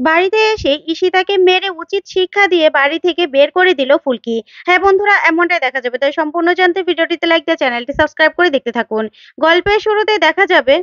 বাড়িতে এসে ঈশিতাকে মেরে উচিত শিক্ষা দিয়ে বাড়ি থেকে বের করে দিল ফুলকি। হ্যাঁ বন্ধুরা, এমনটাই দেখা যাবে। তাই সম্পূর্ণ জানতে ভিডিওটিতে লাইক দিয়ে চ্যানেলটি সাবস্ক্রাইব করে দেখতে থাকুন। গল্পের শুরুতে দেখা যাবে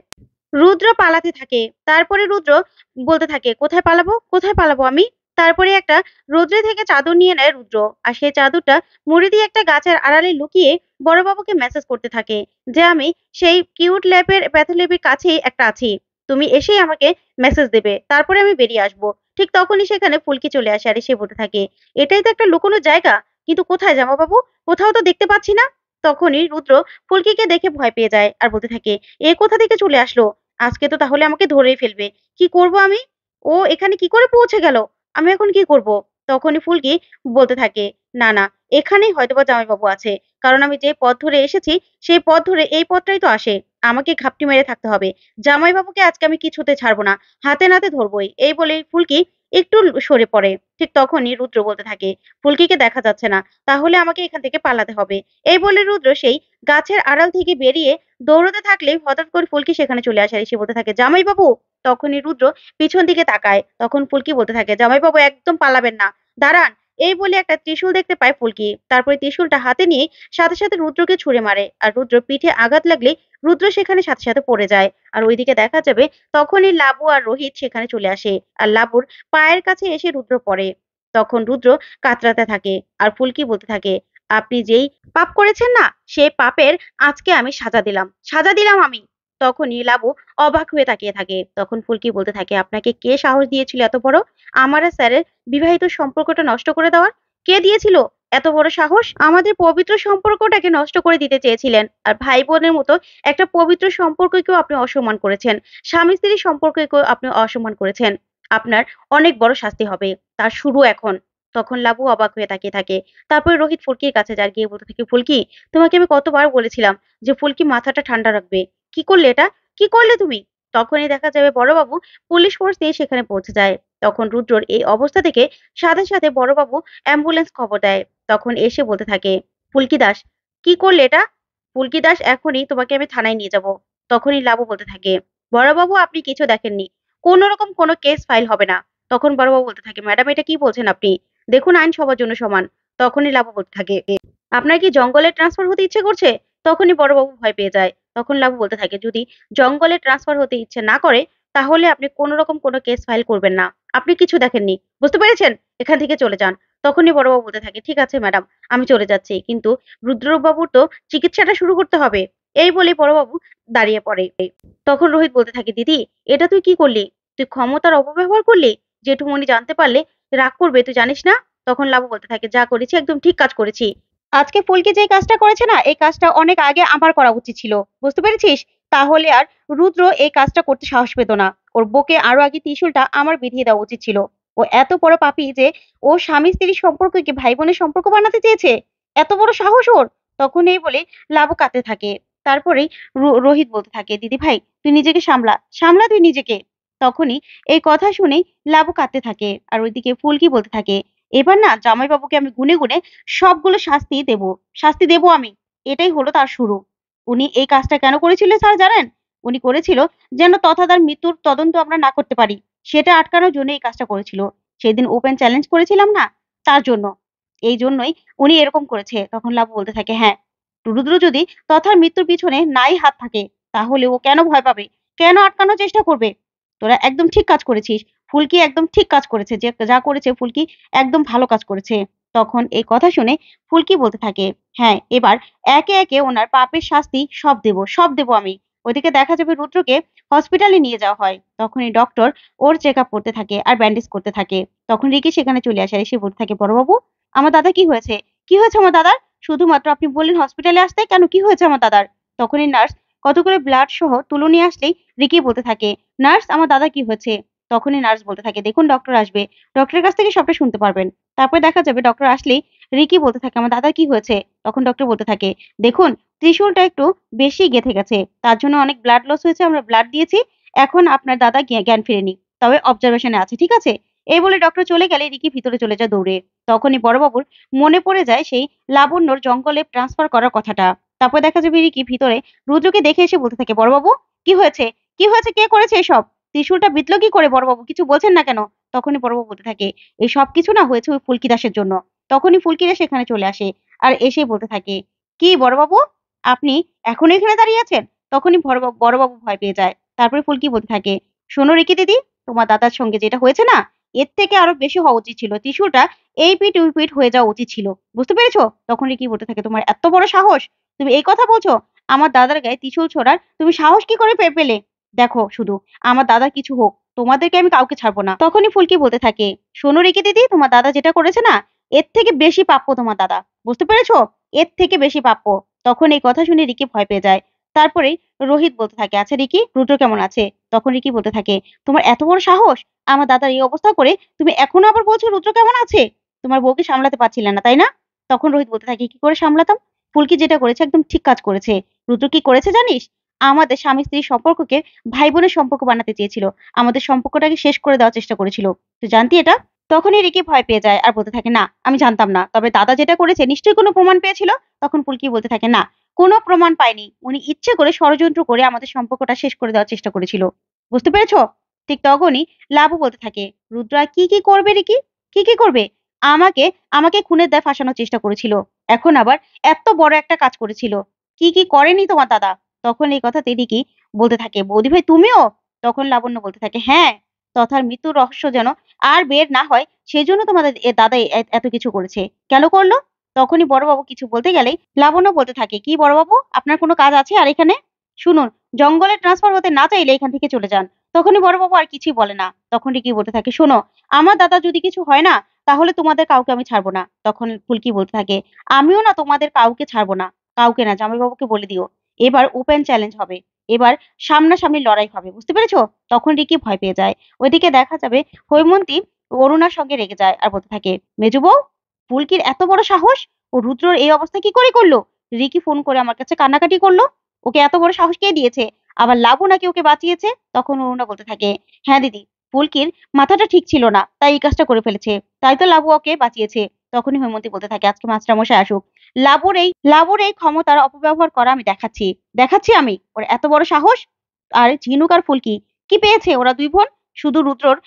রুদ্র পালাতে থাকে। তারপরে রুদ্র বলতে থাকে, কোথায় পালাবো, কোথায় পালাবো আমি? তারপরে একটা রৌদ্রে থেকে চাদর নিয়ে নেয় রুদ্র। আর সেই চাদরটা মুড়ি দিয়ে একটা গাছের আড়ালে লুকিয়ে বড়বাবুকে মেসেজ করতে থাকে যে আমি সেই কিউট ল্যাবের প্যাথোলজির কাছেই একটা আছি। তুমি এসেই আমাকে মেসেজ দেবে, তারপরে আমি বেরিয়ে আসবো। ঠিক তখনই সেখানে ফুলকি চলে আসে আর এসে বলতে থাকে, এটাই তো একটা লুকোনো জায়গা, কিন্তু কোথায় জামাবাবু? কোথাও তো দেখতে পাচ্ছি না। তখনই রুদ্র ফুলকিকে দেখে ভয় পেয়ে যায় আর বলতে থাকে, এ কোথা থেকে চলে আসলো? আজকে তো তাহলে আমাকে ধরেই ফেলবে। কি করব আমি? ও এখানে কি করে পৌঁছে গেল? আমি এখন কি করব? তখনই ফুলকি বলতে থাকে, না না, এখানেই হয়তোবা জামাইবাবু আছে। কারণ আমি যে পথ ধরে এসেছি সেই পথ ধরে এই পথটাই তো আসে। আমাকে ঘাপটি মেরে থাকতে হবে। জামাইবাবুকে আজকে আমি কিছুতে ছাড়বো না। হাতে নাতে ধরবই। এই বলেই ফুলকি একটু সরে পড়ে। ঠিক তখনই রুদ্র বলতে থাকে, ফুলকিকে দেখা যাচ্ছে না। তাহলে আমাকে এখান থেকে পালাতে হবে। এই বলে রুদ্র সেই গাছের আড়াল থেকে বেরিয়ে দৌড়াতে থাকলে হঠাৎ করে ফুলকি সেখানে চলে আসে আর এসে বলতে থাকে, জামাইবাবু। তখনই রুদ্র পিছন দিকে তাকায়। তখন ফুলকি বলতে থাকে, জামাইবাবু একদম পালাবেন না। দাঁড়ান। এই বলে একটা ত্রিশূল দেখতে পায় ফুলকি। তারপরে ত্রিশূলটা হাতে নিয়ে সাথে সাথে রুদ্রকে ছুঁড়ে মারে। আর রুদ্র পিঠে আঘাত লাগলে রুদ্র সেখানে সাথে সাথে পড়ে যায়। আর ওইদিকে দেখা যাবে তখনই লাবু আর রোহিত সেখানে চলে আসে। আর লাবুর পায়ের কাছে এসে রুদ্র পড়ে। তখন রুদ্র কাতরাতে থাকে। আর ফুলকি বলতে থাকে, আপনি যেই পাপ করেছেন না, সেই পাপের আজকে আমি সাজা দিলাম, সাজা দিলাম আমি। তখনই লাবু অবাক হয়ে তাকিয়ে থাকে। তখন ফুলকি বলতে থাকে, আপনাকে কে সাহস দিয়েছিল এত বড় আমার আর স্যারের বিবাহিত সম্পর্কটা নষ্ট করে দেওয়ার? কে দিয়েছিল এত বড় সাহস? আমাদের পবিত্র সম্পর্কটাকে নষ্ট করে দিতে চেয়েছিলেন। আর ভাই বোনের মতো একটা পবিত্র সম্পর্ককেও আপনি অসম্মান করেছেন। স্বামী স্ত্রীর সম্পর্ককেও আপনি অসম্মান করেছেন। আপনার অনেক বড় শাস্তি হবে। তার শুরু এখন। তখন লাবু অবাক হয়ে তাকিয়ে থাকে। তারপরে রোহিত ফুলকির কাছে যায়, গিয়ে বলতে থাকে, ফুলকি, তোমাকে আমি কতবার বলেছিলাম যে ফুলকি মাথাটা ঠান্ডা রাখবে। কি করলে এটা? কি করলে তুমি? তখনই দেখা যাবে বড়বাবু পুলিশ ফোর্স নিয়ে সেখানে পৌঁছে যায়। তখন রুদ্রর এই অবস্থা থেকে সাথে সাথে বড়বাবু অ্যাম্বুলেন্স খবর দেয়। তখন এসে বলতে থাকে, ফুলকি দাস, কি করলে এটা? ফুলকি দাস, এখনই তোমাকে আমি থানায় নিয়ে যাব। তখনই লাবু বলতে থাকে, বড়বাবু আপনি কিছু দেখেননি। কোন রকম কোনো কেস ফাইল হবে না। তখন বড়বাবু বলতে থাকে, ম্যাডাম এটা কি বলছেন আপনি? দেখুন আইন সবার জন্য সমান। তখনই লাবু বলতে থাকে, আপনার কি জঙ্গলে ট্রান্সফার হতে ইচ্ছে করছে? তখনই বড়বাবু ভয় পেয়ে যায়। তখন লাবু বলতে থাকে, যদি জঙ্গলে ট্রান্সফার হতে ইচ্ছে না করে তাহলে আপনি কোন রকম কোনো কেস ফাইল করবেন না। আপনি কিছু দেখেননি, বুঝতে পেরেছেন? এখান থেকে চলে যান। তখনই বড়বাবু বলতে থাকে, ঠিক আছে ম্যাডাম, আমি চলে যাচ্ছি, কিন্তু রুদ্রবাবুর তো চিকিৎসাটা শুরু করতে হবে। এই বলে বড়বাবু দাঁড়িয়ে পড়ে। তখন রোহিত বলতে থাকে, দিদি, এটা তুই কি করলি? তুই ক্ষমতার অপব্যবহার করলি। জেঠুমনি জানতে পারলে রাগ করবে, তুই জানিস না? তখন লাবু বলতে থাকে, যা করেছি একদম ঠিক কাজ করেছি। আজকে ফুলকি যে কাজটা করেছে না, এই কাজটা অনেক আগে আমার করা উচিত ছিল। বুঝতে পেরেছিস? তাহলে আর রুদ্র এই কাজটা করতে সাহস পেত না। ওর বুকে আরো আগে ত্রিশূলটা আমার বিধিয়ে দেওয়া উচিত ছিল। ও এত বড় পাপী যে ও স্বামী স্ত্রীর সম্পর্ককে ভাই বোনের সম্পর্ক বানাতে চেয়েছে। এত বড় সাহস ওর! তখন এই বলে লাবু কাঁদতে থাকে। তারপরেই রোহিত বলতে থাকে, দিদি ভাই, তুই নিজেকে সামলা, সামলা তুই নিজেকে। তখনই এই কথা শুনেই লাবু কাঁদতে থাকে। আর ওইদিকে ফুলকি বলতে থাকে, এবার না জামাইবাবুকে আমি গুনে গুনে সবগুলো শাস্তি দেব, শাস্তি দেব আমি। এটাই হলো তার শুরু। উনি এই কাজটা কেন করেছিল স্যার জানেন? উনি করেছিল যেন তথাদার মৃত্যুর তদন্ত আমরা না করতে পারি। সেটা আটকানোর জন্য এই কাজটা করেছিল। সেদিন ওপেন চ্যালেঞ্জ করেছিলাম না, তার জন্য। এই জন্যই উনি এরকম করেছে। তখন লাবু বলতে থাকে, হ্যাঁ, রুদ্র যদি তথার মৃত্যুর পিছনে নাই হাত থাকে তাহলে ও কেন ভয় পাবে? কেন আটকানোর চেষ্টা করবে? তোরা একদম ঠিক কাজ করেছিস। ফুলকি একদম ঠিক কাজ করেছে, যে যা করেছে ফুলকি একদম ভালো কাজ করেছে। তখন এই কথা শুনে ফুলকি বলতে থাকে, হ্যাঁ, এবার একে একে ওনার পাপের শাস্তি সব দেব আমি। ওইদিকে দেখা যাবে রুদ্রকে হসপিটালে নিয়ে যাওয়া হয়। তখনই ডক্টর ওর চেক আপ করতে থাকে আর ব্যান্ডেজ করতে থাকে। তখন রিকি সেখানে চলে আসে আর এসে বলতে থাকে, বড়বাবু, আমার দাদা কি হয়েছে? কি হয়েছে আমার দাদার? শুধুমাত্র আপনি বললেন হসপিটালে আসতে, কেন কি হয়েছে আমার দাদার? তখনই নার্স কতগুলো ব্লাড সহ তুলো নিয়ে আসলেই রিকি বলতে থাকে, নার্স, আমার দাদা কি হয়েছে? তখনই নার্স বলতে থাকে, দেখুন ডক্টর আসবে, ডক্টরের কাছ থেকে সবটা শুনতে পারবেন। তারপরে দেখা যাবে ডক্টর আসলেই রিকি বলতে থাকে, আমার দাদার কি হয়েছে? তখন ডক্টর বলতে থাকে, দেখুন ত্রিশূলটা একটু বেশি গেঁথে গেছে, তার জন্য অনেক ব্লাড লস হয়েছে, আমরা ব্লাড দিয়েছি। এখন আপনার দাদা জ্ঞান ফিরেনি, তবে অবজারভেশনে আছে, ঠিক আছে? এই বলে ডক্টর চলে গেলে রিকি ভিতরে চলে যায় দৌড়ে। তখনই বড়বাবুর মনে পড়ে যায় সেই লাবণ্যর জঙ্গলে ট্রান্সফার করার কথাটা। তারপর দেখা যাবে রিকি ভিতরে রুদ্রকে দেখে এসে বলতে থাকে, বড়বাবু, কি হয়েছে? কি হয়েছে? কে করেছে এসব? ত্রিশূলটা বিঁধলো কি করে বড়বাবু? কিছু বলছেন না কেন? তখনই বড়বাবু বলতে থাকে, এই সবকিছু না হয়েছে ওই ফুলকি দাসের জন্য। তখনই ফুলকিরা সেখানে চলে আসে আর এসে বলতে থাকে, কি বড়বাবু, আপনি এখনো এখানে দাঁড়িয়ে আছেন? তখনই বড়বাবু ভয় পেয়ে যায়। তারপরে ফুলকি বলতে থাকে, শোনো রিকি দিদি, তোমার দাদার সঙ্গে যেটা হয়েছে না, এর থেকে আরো বেশি হওয়া উচিত ছিল। ত্রিশূলটা এই পিঠ ওই পিঠ হয়ে যাওয়া উচিত ছিল, বুঝতে পেরেছো? তখন রিকি বলতে থাকে, তোমার এত বড় সাহস, তুমি এই কথা বলছো? আমার দাদার গায়ে ত্রিশূল ছোড়ার তুমি সাহস কি করে পেলে? দেখো শুধু, আমার দাদা কিছু হোক, তোমাদেরকে আমি কাউকে ছাড়বো না। তখনই ফুলকি বলতে থাকে, শোনো রিকি দিদি, তোমার দাদা যেটা করেছে না, এর থেকে বেশি প্রাপ্য তোমার দাদা, বুঝতে পেরেছো? এর থেকে বেশি প্রাপ্য। তখন এই কথা শুনে রিকি ভয় পেয়ে যায়। তারপরেই রোহিত বলতে থাকে, আচ্ছা রিকি, রুদ্র কেমন আছে? তখন রিকি বলতে থাকে, তোমার এত বড় সাহস, আমার দাদার এই অবস্থা করে তুমি এখনো আবার বলছো রুদ্র কেমন আছে? তোমার বউকে সামলাতে পারছিলে না, তাই না? তখন রোহিত বলতে থাকে, কি করে সামলাতাম? ফুলকি যেটা করেছে একদম ঠিক কাজ করেছে। রুদ্র কি করেছে জানিস? আমাদের স্বামী স্ত্রীর সম্পর্ককে ভাই বোনের সম্পর্ক বানাতে চেয়েছিল। আমাদের সম্পর্কটাকে শেষ করে দেওয়ার চেষ্টা করেছিল। তুই জানতি এটা? তখনই রিকি ভয় পেয়ে যায় আর বলতে থাকে, না আমি জানতাম না, তবে দাদা যেটা করেছে নিশ্চয়ই কোনো প্রমাণ পেয়েছিল। তখন ফুলকি বলতে থাকে, না, কোনো প্রমাণ পায়নি, উনি ইচ্ছে করে ষড়যন্ত্র করে আমাদের সম্পর্কটা শেষ করে দেওয়ার চেষ্টা করেছিল, বুঝতে পেরেছো? ঠিক তখনই লাবু বলতে থাকে, রুদ্র আর কি কি করবে রিকি? কি কি করবে? আমাকে আমাকে খুনের দায় ফাঁসানোর চেষ্টা করেছিল, এখন আবার এত বড় একটা কাজ করেছিল। কি কি করেনি তোমার দাদা? তখন এই কথাতে রিকি বলতে থাকে, বৌদি ভাই তুমিও? তখন লাবণ্য বলতে থাকে, হ্যাঁ, তথার মৃত্যুর রহস্য যেন আর বের না হয়, সেই জন্য তোমাদের দাদা এত কিছু করেছে। কেন করলো? তখনই বড়বাবু কিছু বলতে গেলেই লাবণ্য বলতে থাকে, কি বড়বাবু, আপনার কোনো কাজ আছে আর এখানে? শুনুন, জঙ্গলে ট্রান্সফার হতে না চাইলে এখান থেকে চলে যান। তখনই বড়বাবু আর কিছুই বলে না। তখন রিকি বলতে থাকে, শোনো, আমার দাদা যদি কিছু হয় না, তাহলে তোমাদের কাউকে আমি ছাড়বো না। তখন ফুলকি বলতে থাকে, আমিও না তোমাদের কাউকে ছাড়বো না। কাউকে না, জামাইবাবুকে বলে দিও। এবার ওপেন চ্যালেঞ্জ হবে। এবার সামনাসামনি লড়াই হবে, বুঝতে পেরেছো? তখন রিকি ভয় পেয়ে যায়। ওইদিকে দেখা যাবে হৈমন্তী অরুণার সঙ্গে রেগে যায় আর বলতে থাকে, মেজো বউ, ফুলকির এত বড় সাহস, ও রুদ্রর এই অবস্থা কি করে করলো? রিকি ফোন করে আমার কাছে কান্নাকাটি করলো। ওকে এত বড় সাহস কে দিয়েছে? আবার লাবু নাকি ওকে বাঁচিয়েছে। তখন অরুণা বলতে থাকে, হ্যাঁ দিদি, ফুলকির মাথাটা ঠিক ছিল না, তাই এই কাজটা করে ফেলেছে, তাই তো লাবু ওকে বাঁচিয়েছে। তখনই হৈমন্তী বলতে থাকে, আজকে মাস্টারমশাই আসুক, লাবুর এই ক্ষমতার অপব্যবহার করা আমি দেখাচ্ছি। দেখাচ্ছি আমি ওর এত বড় সাহস। আর ঝিনুক আর ফুলকি কি পেয়েছে ওরা দুই বোন? শুধু রুদ্রর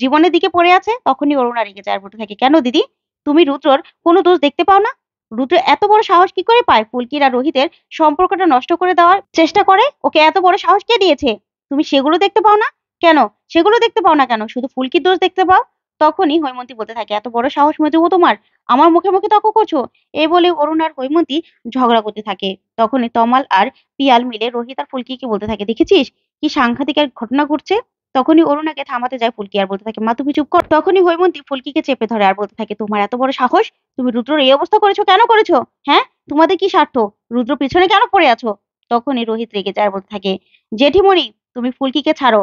জীবনের দিকে পড়ে আছে। তখনই অরুণা রেগে যায় আর বলতে থাকে, কেন দিদি, তুমি রুদ্রর কোনো দোষ দেখতে পাও না? রুদ্র এত বড় সাহস কি করে পায় ফুলকির আর রোহিতের সম্পর্কটা নষ্ট করে দেওয়ার চেষ্টা করে? ওকে এত বড় সাহস কে দিয়েছে? তুমি সেগুলো দেখতে পাও না কেন? সেগুলো দেখতে পাও না কেন, শুধু ফুলকির দোষ দেখতে পাও? তখনই হৈমন্তী বলতে থাকে, এত বড় সাহস মেজবো তোমার, আমার মুখে মুখে তর্ক করছো? এই বলে অরুণ আর হৈমন্তী ঝগড়া করতে থাকে। তখনই তমাল আর পিয়াল মিলে রোহিত আর ফুলকিকে বলতে থাকে, দেখেছিস কি সাংঘাতিক এক ঘটনা ঘটছে? তখনই অরুণাকে থামাতে যায় ফুলকি আর বলতে থাকে, মা তুমি চুপ কর। তখনই হৈমন্তী ফুলকিকে চেপে ধরে আর বলতে থাকে, তোমার এত বড় সাহস, তুমি রুদ্রর এই অবস্থা করেছো, কেন করেছো? হ্যাঁ, তোমাদের কি স্বার্থ? রুদ্র পিছনে কেন পড়ে আছো? তখনই রোহিত রেগে যায় আর বলতে থাকে, জেঠিমণি, তুমি ফুলকিকে ছাড়ো।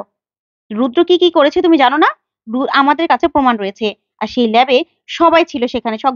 রুদ্র কি কি করেছে তুমি জানো না? আমাদের কাছে প্রমাণ রয়েছে। আর সেই ল্যাবে সবাই ছিল, সেখানে সব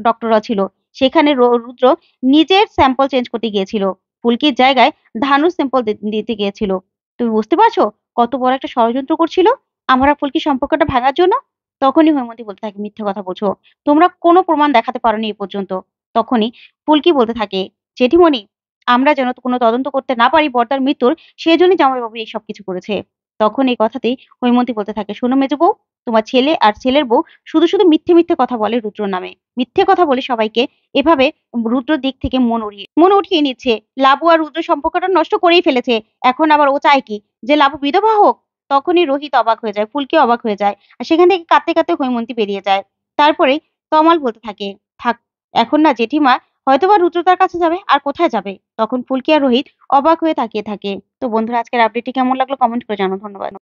ডক্টররা ছিল। সেখানে রুদ্র নিজের স্যাম্পল চেঞ্জ করতে গিয়েছিল, ফুলকির জায়গায় ধানুর স্যাম্পল দিতে গিয়েছিল। তুমি বুঝতে পারছো কত বড় একটা ষড়যন্ত্র করছিল আমরা ফুলকির সম্পর্কটা ভাঙার জন্য? তখনই হৈমন্তী বলতে থাকে, মিথ্যে কথা বলছো, তোমরা কোনো প্রমাণ দেখাতে পারোনি এ পর্যন্ত। তখনই ফুলকি বলতে থাকে, জেঠিমণি, আমরা যেন কোনো তদন্ত করতে না পারি বর্দার মৃত্যুর, সেজন্যই জামাইবাবু এই সব কিছু করেছে। তখন এই কথাতেই হৈমন্তী বলতে থাকে, শোনো মেজো বউ, তোমার ছেলে আর ছেলের বউ শুধু শুধু মিথ্যে মিথ্যে কথা বলে রুদ্র নামে, মিথ্যে কথা বলে সবাইকে এভাবে রুদ্রর দিক থেকে মন উঠিয়ে নিচ্ছে। লাবু আর রুদ্র সম্পর্কটা নষ্ট করেই ফেলেছে, এখন আবার ও চায় কি, যে লাবু বিধবা হোক? তখনই রোহিত অবাক হয়ে যায়, ফুলকি অবাক হয়ে যায়, আর সেখান থেকে কাঁদতে কাঁদতে হৈমন্তী বেরিয়ে যায়। তারপরে তমাল বলতে থাকে, থাক, এখন না জেঠিমা হয়তোবা রুদ্র তার কাছে যাবে, আর কোথায় যাবে? তখন ফুলকি আর রোহিত অবাক হয়ে তাকিয়ে থাকে। তো বন্ধুরা, আজকের আপডেটটি কেমন লাগলো কমেন্ট করে জানাও। ধন্যবাদ।